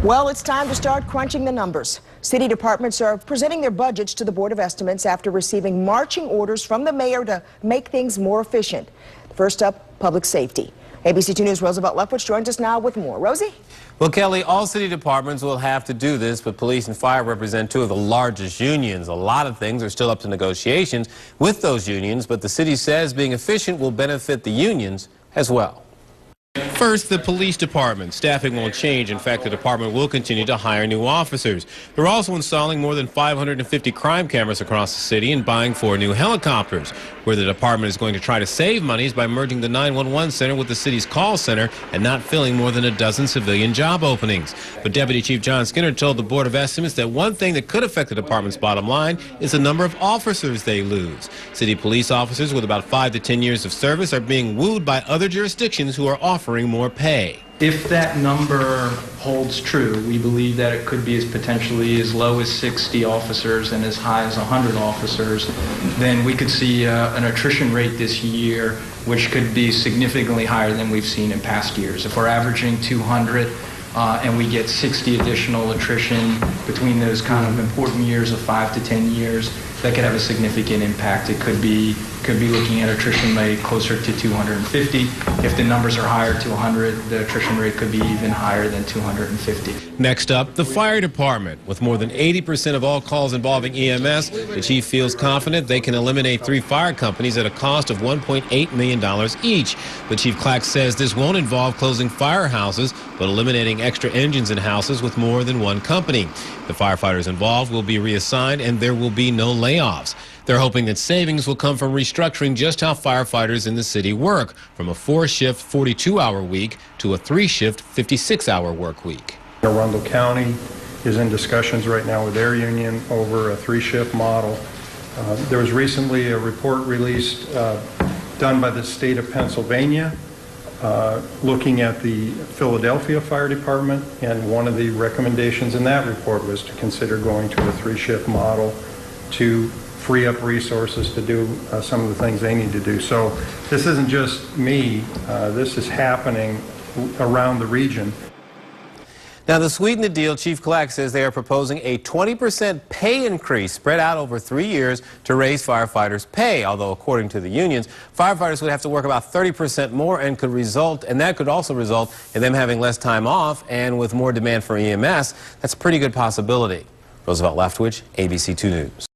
Well, it's time to start crunching the numbers. City departments are presenting their budgets to the Board of Estimates after receiving marching orders from the mayor to make things more efficient. First up, public safety. ABC 2 News' Roosevelt Leftwich joins us now with more. Rosie? Well, Kelly, all city departments will have to do this, but police and fire represent two of the largest unions. A lot of things are still up to negotiations with those unions, but the city says being efficient will benefit the unions as well. First, the police department. Staffing won't change. In fact, the department will continue to hire new officers. They're also installing more than 550 crime cameras across the city and buying 4 new helicopters. Where the department is going to try to save money is by merging the 911 center with the city's call center and not filling more than a dozen civilian job openings. But Deputy Chief John Skinner told the Board of Estimates that one thing that could affect the department's bottom line is the number of officers they lose. City police officers with about 5 to 10 years of service are being wooed by other jurisdictions who are offering more pay. If that number holds true, we believe that it could be as potentially as low as 60 officers and as high as 100 officers. Then we could see an attrition rate this year which could be significantly higher than we've seen in past years. If we're averaging 200 and we get 60 additional attrition between those kind of important years of 5 to 10 years, that could have a significant impact. It could be looking at attrition rate closer to 250. If the numbers are higher to 100, the attrition rate could be even higher than 250. Next up, the fire department. With more than 80% of all calls involving EMS, the chief feels confident they can eliminate 3 fire companies at a cost of $1.8 million each. But Chief Clack says this won't involve closing firehouses, but eliminating extra engines in houses with more than one company. The firefighters involved will be reassigned and there will be no layoffs. They're hoping that savings will come from restructuring just how firefighters in the city work, from a 4-shift, 42-hour week to a 3-shift, 56-hour work week. Arundel County is in discussions right now with their union over a 3-shift model. There was recently a report released done by the state of Pennsylvania looking at the Philadelphia Fire Department, and one of the recommendations in that report was to consider going to a 3-shift model to free up resources to do some of the things they need to do. So this isn't just me, this is happening around the region. Now, to sweeten the deal, Chief Clack says they are proposing a 20% pay increase spread out over 3 years to raise firefighters' pay. Although, according to the unions, firefighters would have to work about 30% more and that could also result in them having less time off, and with more demand for EMS, that's a pretty good possibility. Roosevelt Leftwich, ABC 2 News.